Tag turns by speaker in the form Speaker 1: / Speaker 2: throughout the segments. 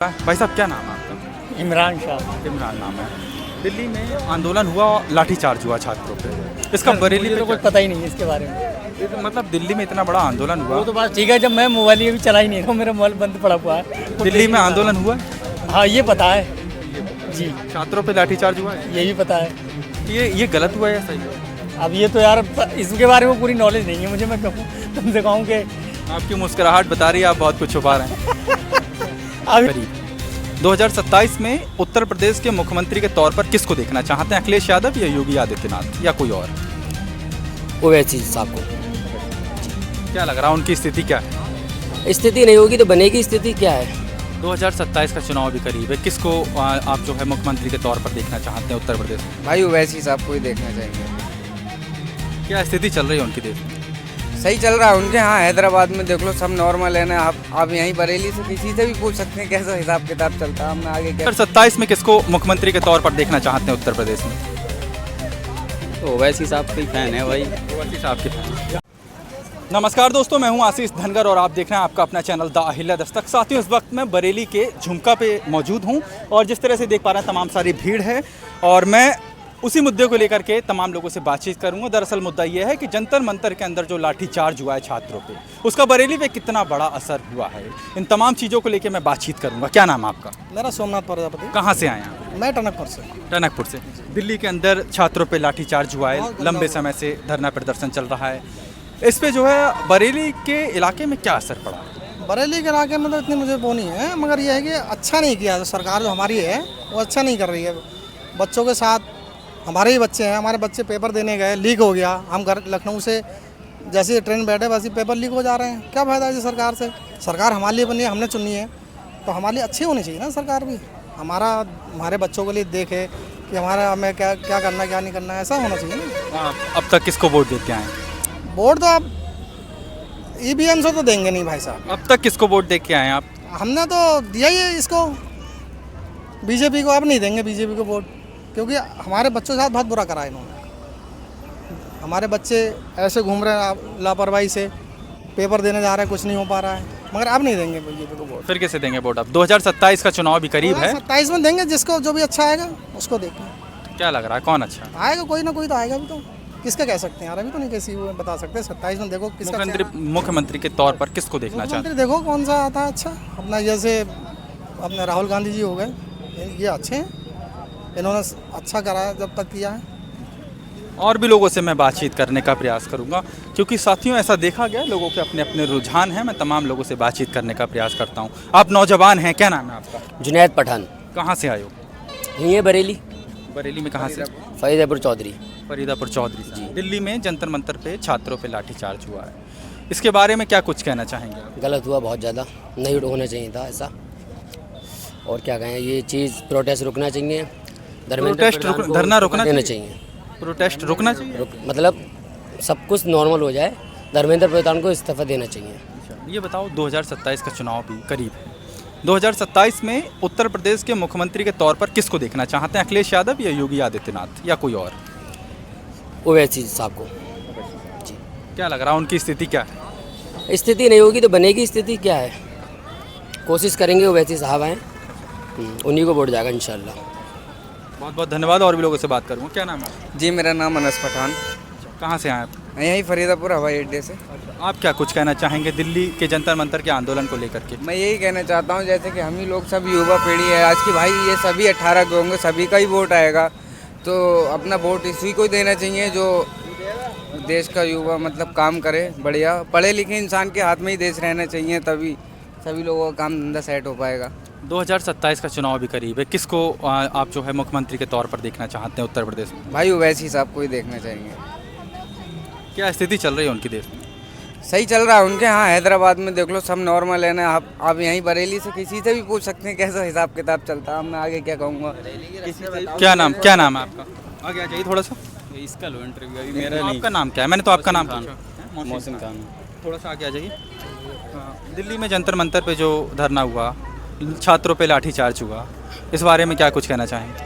Speaker 1: भाई साहब क्या नाम है आपका?
Speaker 2: इमरान शाह।
Speaker 1: इमरान नाम है। दिल्ली में आंदोलन हुआ, लाठीचार्ज हुआ छात्रों पे। इसका बरेली
Speaker 2: मुझे
Speaker 1: पे
Speaker 2: तो कुछ पता ही नहीं है इसके बारे में।
Speaker 1: मतलब दिल्ली में इतना बड़ा आंदोलन हुआ,
Speaker 2: वो तो बात ठीक है, जब मैं मोबाइल ये भी चला ही नहीं था, मेरा मोबाइल बंद पड़ा हुआ है।
Speaker 1: दिल्ली में आंदोलन हुआ,
Speaker 2: हाँ ये पता है जी,
Speaker 1: छात्रों पे लाठीचार्ज हुआ है।
Speaker 2: ये भी पता है।
Speaker 1: ये गलत हुआ है या सही हुआ?
Speaker 2: अब ये तो यार इसके बारे में पूरी नॉलेज नहीं है मुझे, मैं कहूँ तुमसे कहूँ कि
Speaker 1: आपकी मुस्कुराहट बता रही है आप बहुत कुछ छुपा रहे हैं।
Speaker 2: अभी
Speaker 1: करीब 2027 में उत्तर प्रदेश के मुख्यमंत्री के तौर पर किसको देखना चाहते हैं? अखिलेश यादव या योगी आदित्यनाथ या कोई और?
Speaker 3: ओवैसी साहब को।
Speaker 1: क्या लग रहा है उनकी स्थिति क्या है?
Speaker 3: स्थिति नहीं होगी तो बनेगी स्थिति क्या है?
Speaker 1: 2027 का चुनाव भी करीब है, किसको आप जो है मुख्यमंत्री के तौर पर देखना चाहते हैं उत्तर प्रदेश में?
Speaker 4: भाई ओवैसी साहब को ही देखना चाहिए।
Speaker 1: क्या स्थिति चल रही है उनकी देश में?
Speaker 4: सही चल रहा है उनके यहाँ, हैदराबाद में देख लो सब नॉर्मल है ना। आप यहीं बरेली से किसी से भी पूछ सकते हैं कैसा हिसाब किताब चलता है। हमने आगे क्या
Speaker 1: 2027 में किसको मुख्यमंत्री के तौर पर देखना चाहते हैं उत्तर प्रदेश में?
Speaker 5: तो ओवैसी साहब के फैन है भाई।
Speaker 1: ओवैसी साहब के फैन। नमस्कार दोस्तों, मैं हूं आशीष धनगर और आप देख रहे हैं आपका अपना चैनल द अहिल्या दस्तक। साथियों, इस वक्त मैं बरेली के झुमका पे मौजूद हूं और जिस तरह से देख पा रहे हैं तमाम सारी भीड़ है और मैं उसी मुद्दे को लेकर के तमाम लोगों से बातचीत करूंगा। दरअसल मुद्दा यह है कि जंतर मंतर के अंदर जो लाठीचार्ज हुआ है छात्रों पे, उसका बरेली पे कितना बड़ा असर हुआ है। इन तमाम चीज़ों को लेकर मैं बातचीत करूंगा। क्या नाम है आपका?
Speaker 2: मेरा सोमनाथ प्रजापति।
Speaker 1: कहाँ से आए हैं?
Speaker 2: मैं टनकपुर से।
Speaker 1: टनकपुर से। दिल्ली के अंदर छात्रों पे लाठीचार्ज हुआ है, लंबे समय से धरना प्रदर्शन चल रहा है। इस पे जो है बरेली के इलाके में क्या असर पड़ा?
Speaker 6: बरेली के इलाके में तो इतनी मुझे वो नहीं है, मगर यह है कि अच्छा नहीं किया सरकार जो हमारी है वो अच्छा नहीं कर रही है। बच्चों के साथ हमारे ही बच्चे हैं, हमारे बच्चे पेपर देने गए, लीक हो गया। हम घर लखनऊ से जैसे ही ट्रेन बैठे वैसे पेपर लीक हो जा रहे हैं। क्या फ़ायदा है सरकार से? सरकार हमारे लिए बनी है, हमने चुनी है, तो हमारे लिए अच्छी होनी चाहिए ना सरकार भी। हमारे बच्चों के लिए देखे कि हमारा हमें क्या क्या करना क्या नहीं करना, ऐसा होना चाहिए ना।
Speaker 1: अब तक किसको वोट देते आए?
Speaker 6: वोट तो आप EVM से तो देंगे नहीं भाई साहब।
Speaker 1: अब तक किसको वोट दे के आए आप?
Speaker 6: हमने तो दिया ही है इसको, बीजेपी को। अब नहीं देंगे बीजेपी को वोट, क्योंकि हमारे बच्चों के साथ बहुत बुरा करा इन्होंने। हमारे बच्चे ऐसे घूम रहे हैं लापरवाही से, पेपर देने जा रहे हैं, कुछ नहीं हो पा रहा है, मगर अब नहीं देंगे बीजेपी को वोट।
Speaker 1: फिर कैसे देंगे वोट? अब 2027 का चुनाव भी करीब है।
Speaker 6: 27 में देंगे, जिसको जो भी अच्छा आएगा उसको देखेंगे।
Speaker 1: क्या लग रहा है कौन अच्छा?
Speaker 6: आएगा कोई ना कोई तो आएगा भी, तो किसका कह सकते हैं यार, अभी तो नहीं किसी को बता सकते। 27 में देखो किसका
Speaker 1: मुख्यमंत्री के तौर पर किसको देखना चाहते हैं?
Speaker 6: देखो कौन सा आता है अच्छा। अपना जैसे अपने राहुल गांधी जी हो गए, ये अच्छे हैं, इन्होंने अच्छा करा है जब तक किया है।
Speaker 1: और भी लोगों से मैं बातचीत करने का प्रयास करूंगा, क्योंकि साथियों ऐसा देखा गया लोगों के अपने अपने रुझान हैं। मैं तमाम लोगों से बातचीत करने का प्रयास करता हूं। आप नौजवान हैं, क्या नाम है आपका?
Speaker 3: जुनैद पठान।
Speaker 1: कहाँ से आए हो?
Speaker 3: यही है बरेली,
Speaker 1: बरेली में कहाँ से?
Speaker 3: फरीदापुर चौधरी।
Speaker 1: फरीदापुर चौधरी से। दिल्ली में जंतर मंतर पे छात्रों पे लाठीचार्ज हुआ है, इसके बारे में क्या कुछ कहना चाहेंगे आप?
Speaker 3: गलत हुआ, बहुत ज़्यादा नहीं होना चाहिए था ऐसा। और क्या कहें, ये चीज़ प्रोटेस्ट रुकना चाहिए,
Speaker 1: धरना रुकना
Speaker 3: देना चाहिए,
Speaker 1: प्रोटेस्ट रुकना चाहिए।
Speaker 3: मतलब सब कुछ नॉर्मल हो जाए, धर्मेंद्र प्रधान को इस्तीफा देना चाहिए।
Speaker 1: ये बताओ, 2027 का चुनाव भी करीब है। 2027 में उत्तर प्रदेश के मुख्यमंत्री के तौर पर किसको देखना चाहते हैं? अखिलेश यादव या योगी आदित्यनाथ या कोई और?
Speaker 3: ओवैसी साहब को। जी।
Speaker 1: क्या लग रहा है उनकी स्थिति क्या है?
Speaker 3: स्थिति नहीं होगी तो बनेगी स्थिति क्या है? कोशिश करेंगे ओवैसी साहब आएँ, उन्हीं को वोट जाएगा इंशाल्लाह।
Speaker 1: बहुत बहुत धन्यवाद। और भी लोगों से बात करूँगा। क्या नाम है?
Speaker 4: जी मेरा नाम अनस पठान।
Speaker 1: कहाँ से आए आप?
Speaker 4: यहीं फरीदापुर हवाई अड्डे से।
Speaker 1: आप क्या कुछ कहना चाहेंगे दिल्ली के जंतर मंतर के आंदोलन को लेकर के?
Speaker 4: मैं यही कहना चाहता हूँ, जैसे कि हम ही लोग सब युवा पीढ़ी है आज की भाई, ये सभी 18 के होंगे, सभी का ही वोट आएगा, तो अपना वोट इसी को ही देना चाहिए जो देश का युवा मतलब काम करे बढ़िया। पढ़े लिखे इंसान के हाथ में ही देश रहना चाहिए, तभी सभी लोगों का काम धंधा सेट हो पाएगा।
Speaker 1: 2027 का चुनाव भी करीब है, किसको आप जो है मुख्यमंत्री के तौर पर देखना चाहते हैं उत्तर प्रदेश में?
Speaker 4: भाई ओवैसी साहब को ही देखना चाहिए।
Speaker 1: क्या स्थिति चल रही है उनकी देश में?
Speaker 4: सही चल रहा है उनके यहाँ, हैदराबाद में देख लो सब नॉर्मल है ना। आप यहीं बरेली से किसी से भी पूछ सकते हैं कैसा हिसाब किताब चलता है। मैं आगे क्या कहूँगा।
Speaker 1: क्या नाम है आपका? आगे आ जाइए थोड़ा सा।
Speaker 5: इसका लो इंटरव्यू अभी मेरा
Speaker 1: आपका नाम क्या है? मैंने तो आपका नाम पूछा।
Speaker 5: मौसम खान।
Speaker 1: थोड़ा सा आगे आ जाइए। दिल्ली में जंतर मंतर पे जो धरना हुआ, छात्रों पे लाठीचार्ज हुआ, इस बारे में क्या कुछ कहना चाहेंगे?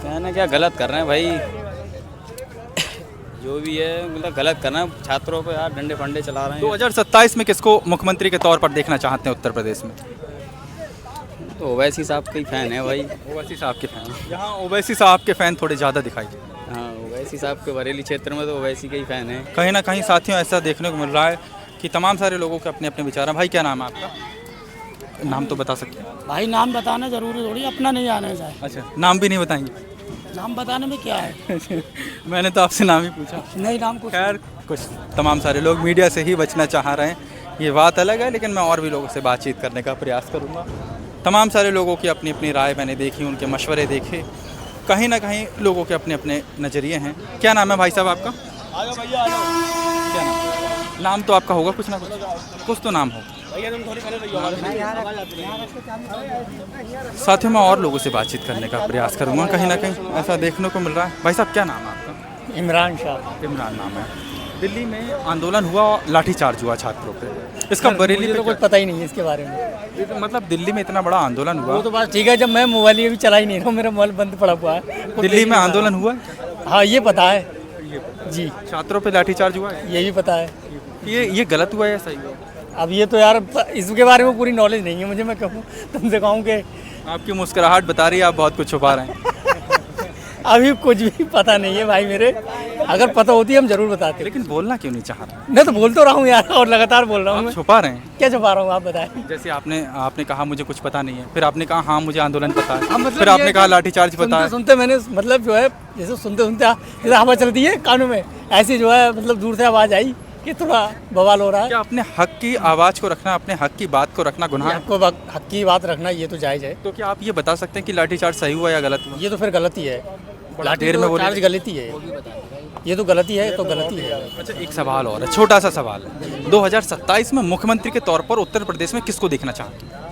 Speaker 5: कहना क्या, गलत कर रहे हैं भाई, जो भी है मतलब गलत कर रहे हैं छात्रों पे यार, डंडे फंडे चला रहे हैं।
Speaker 1: 2027 में किसको मुख्यमंत्री के तौर पर देखना चाहते हैं उत्तर प्रदेश में?
Speaker 5: तो ओवैसी साहब का ही फ़ैन है भाई।
Speaker 1: ओवैसी साहब के फैन, यहाँ ओवैसी साहब के फैन थोड़े ज़्यादा दिखाई दे।
Speaker 5: हाँ, ओवैसी साहब के बरेली क्षेत्र में तो ओवैसी का ही फ़ैन है।
Speaker 1: कहीं ना कहीं साथियों ऐसा देखने को मिल रहा है कि तमाम सारे लोगों के अपने अपने विचार हैं। भाई क्या नाम है आपका? नाम तो बता सकते हैं।
Speaker 2: भाई नाम बताना जरूरी थोड़ी, अपना नहीं आना चाहिए।
Speaker 1: अच्छा, नाम भी नहीं बताएंगे?
Speaker 2: नाम बताने में क्या है?
Speaker 1: मैंने तो आपसे नाम ही पूछा।
Speaker 2: नहीं, नाम कुछ
Speaker 1: खैर, कुछ तमाम सारे लोग मीडिया से ही बचना चाह रहे हैं, ये बात अलग है, लेकिन मैं और भी लोगों से बातचीत करने का प्रयास करूँगा। तमाम सारे लोगों की अपनी अपनी राय मैंने देखी, उनके मशवरे देखे। कहीं ना कहीं लोगों के अपने अपने नज़रिए हैं। क्या नाम है भाई साहब आपका? क्या नाम? नाम तो आपका होगा कुछ ना कुछ तो नाम हो। साथ ही मैं और लोगों से बातचीत करने का प्रयास करूँगा। कहीं ना कहीं ऐसा देखने को मिल रहा है। भाई साहब क्या नाम है आपका?
Speaker 2: इमरान शाह।
Speaker 1: इमरान नाम है। दिल्ली में आंदोलन हुआ, लाठीचार्ज हुआ छात्रों पे, इसका बरेली
Speaker 2: मुझे
Speaker 1: पे
Speaker 2: तो कुछ पता ही नहीं है इसके बारे में।
Speaker 1: मतलब दिल्ली में इतना बड़ा आंदोलन हुआ,
Speaker 2: वो तो बात ठीक है, जब मैं मोबाइल ये भी चला ही नहीं रहा, मेरा मोबाइल बंद पड़ा हुआ है।
Speaker 1: दिल्ली में आंदोलन हुआ है?
Speaker 2: हाँ, ये पता है जी,
Speaker 1: छात्रों पे लाठीचार्ज हुआ है?
Speaker 2: ये भी पता है।
Speaker 1: ये गलत हुआ है या सही हुआ?
Speaker 2: अब ये तो यार इसके बारे में पूरी नॉलेज नहीं है मुझे, मैं कहूँ तुमसे कहूँ कि
Speaker 1: आपकी मुस्कुराहट बता रही है आप बहुत कुछ छुपा रहे हैं।
Speaker 2: अभी कुछ भी पता नहीं है भाई मेरे, अगर पता होती हम जरूर बताते।
Speaker 1: लेकिन बोलना क्यों नहीं चाह रहे?
Speaker 2: मैं तो बोल तो रहा हूँ यार, और लगातार बोल रहा हूँ
Speaker 1: आप
Speaker 2: मैं।
Speaker 1: छुपा रहे हैं।
Speaker 2: क्या छुपा रहा हूँ आप बताएं?
Speaker 1: जैसे आपने कहा मुझे कुछ पता नहीं है, फिर आपने कहा हाँ मुझे आंदोलन पता है,
Speaker 2: हाँ, मतलब
Speaker 1: फिर
Speaker 2: ये
Speaker 1: आपने
Speaker 2: है
Speaker 1: कहा
Speaker 2: कि
Speaker 1: लाठीचार्ज पता है।
Speaker 2: सुनते मैंने मतलब जो है, जैसे सुनते जैसे हवा चलती है कानों में, ऐसी जो है मतलब दूर से आवाज़ आई कि थोड़ा बवाल हो रहा है।
Speaker 1: क्या अपने हक की आवाज़ को रखना, अपने हक की बात को रखना गुनाह है?
Speaker 2: आपको हक की बात रखना ये तो जायज़ है।
Speaker 1: तो क्या आप ये बता सकते हैं कि लाठीचार्ज सही हुआ या गलत हुआ?
Speaker 2: ये तो फिर गलती है,
Speaker 1: देर में बोले।
Speaker 2: चार्ज गलती है, ये तो गलती है, तो गलती है।
Speaker 1: अच्छा, एक सवाल और है, छोटा सा सवाल है। 2027 में मुख्यमंत्री के तौर पर उत्तर प्रदेश में किसको देखना चाहते हैं?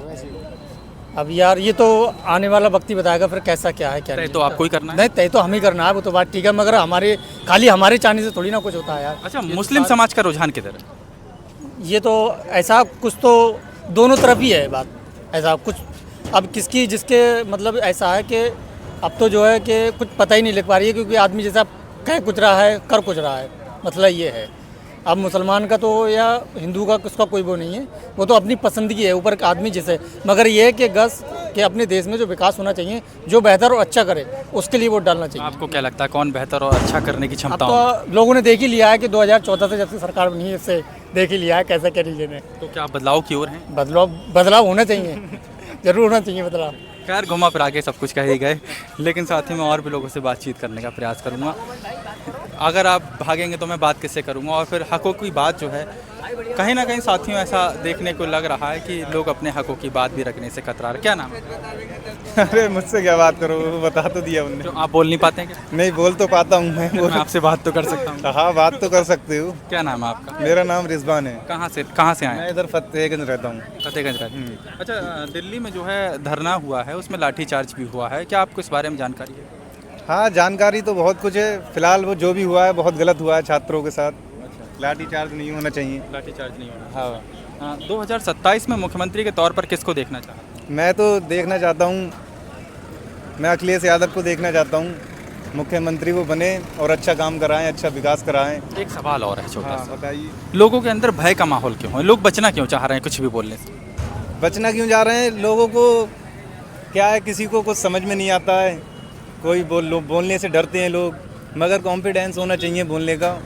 Speaker 2: अब यार ये तो आने वाला वक्त ही बताएगा फिर कैसा क्या है क्या
Speaker 1: तय
Speaker 2: नहीं।
Speaker 1: तो आपको ही करना है।
Speaker 2: नहीं, तय तो हम ही करना है, वो तो बात ठीक है, मगर खाली हमारे चाहने से थोड़ी ना कुछ होता है यार।
Speaker 1: अच्छा, मुस्लिम समाज का रुझान किधर है?
Speaker 2: ये तो ऐसा कुछ तो दोनों तरफ ही है बात, ऐसा कुछ अब किसकी जिसके मतलब ऐसा है कि अब तो जो है कि कुछ पता ही नहीं लग पा रही है, क्योंकि आदमी जैसा कह कुछ रहा है कर कुछ रहा है, मतलब ये है। अब मुसलमान का तो या हिंदू का उसका कोई वो नहीं है, वो तो अपनी पसंद की है ऊपर का आदमी जैसे, मगर ये है कि कि अपने देश में जो विकास होना चाहिए, जो बेहतर और अच्छा करे उसके लिए वोट डालना चाहिए।
Speaker 1: आपको क्या लगता है कौन बेहतर और अच्छा करने की
Speaker 2: अब
Speaker 1: क्षमता
Speaker 2: तो लोगों ने देख ही लिया है कि 2014 से जब से सरकार बनी है, इससे देख ही लिया है कैसा क्या रीजन है।
Speaker 1: तो क्या बदलाव की ओर है?
Speaker 2: बदलाव होना चाहिए, जरूर होना चाहिए बदलाव।
Speaker 1: खैर, घुमा फिरा के सब कुछ कह ही गए, लेकिन साथ ही मैं और भी लोगों से बातचीत करने का प्रयास करूँगा। अगर आप भागेंगे तो मैं बात किससे करूँगा? और फिर हकों की बात जो है, कहीं ना कहीं साथियों ऐसा देखने को लग रहा है कि लोग अपने हकों की बात भी रखने से कतरा रहे। क्या नाम है?
Speaker 7: अरे मुझसे क्या बात करो, वो बता तो दिया उनने।
Speaker 1: जो आप बोल नहीं पाते हैं क्या?
Speaker 7: नहीं, बोल तो पाता हूँ मैं।
Speaker 1: मैं आपसे बात तो कर सकता हूँ।
Speaker 7: हाँ, बात तो कर सकते हो।
Speaker 1: क्या नाम है आपका?
Speaker 7: मेरा नाम रिजवान है।
Speaker 1: कहाँ से आए
Speaker 7: मैं
Speaker 1: हैं?
Speaker 7: इधर फतेहगंज रहता हूँ।
Speaker 1: फतेहगंज रहते हैं। अच्छा, दिल्ली में जो है धरना हुआ है, उसमें लाठीचार्ज भी हुआ है, क्या आपको इस बारे में जानकारी है?
Speaker 7: हाँ, जानकारी तो बहुत कुछ है। फिलहाल वो जो भी हुआ है बहुत गलत हुआ है छात्रों के साथ। लाठीचार्ज नहीं होना चाहिए।
Speaker 1: लाठीचार्ज नहीं होना।
Speaker 7: हाँ,
Speaker 1: 2027 में मुख्यमंत्री के तौर पर किसको देखना चाहते हैं?
Speaker 7: मैं तो देखना चाहता हूँ, मैं अखिलेश यादव को देखना चाहता हूँ, मुख्यमंत्री वो बने और अच्छा काम कराएं, अच्छा विकास कराएं।
Speaker 1: एक सवाल और है छोटा
Speaker 7: हाँ,
Speaker 1: सा,
Speaker 7: बताइए।
Speaker 1: लोगों के अंदर भय का माहौल क्यों है? लोग बचना क्यों चाह रहे हैं कुछ भी बोलने से?
Speaker 7: बचना क्यों जा रहे हैं? लोगों को क्या है, किसी को कुछ समझ में नहीं आता है, कोई बोलने से डरते हैं लोग, मगर कॉन्फिडेंस होना चाहिए बोलने का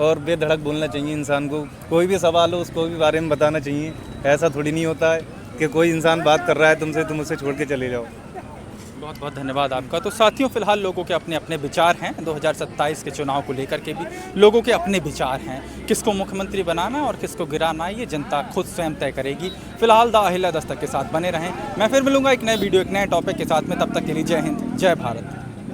Speaker 7: और बेधड़क बोलना चाहिए इंसान को। कोई भी सवाल हो उसको भी बारे में बताना चाहिए। ऐसा थोड़ी नहीं होता है कि कोई इंसान बात कर रहा है तुमसे, तुम उसे छोड़ के चले जाओ।
Speaker 1: बहुत बहुत धन्यवाद आपका। तो साथियों, फिलहाल लोगों के अपने अपने विचार हैं। 2027 के चुनाव को लेकर के भी लोगों के अपने विचार हैं। किसको मुख्यमंत्री बनाना है और किसको गिराना है, ये जनता खुद स्वयं तय करेगी। फिलहाल द अहिल्या दस्तक के साथ बने रहें। मैं फिर मिलूंगा एक नए वीडियो, एक नए टॉपिक के साथ में। तब तक के लिए जय हिंद, जय भारत।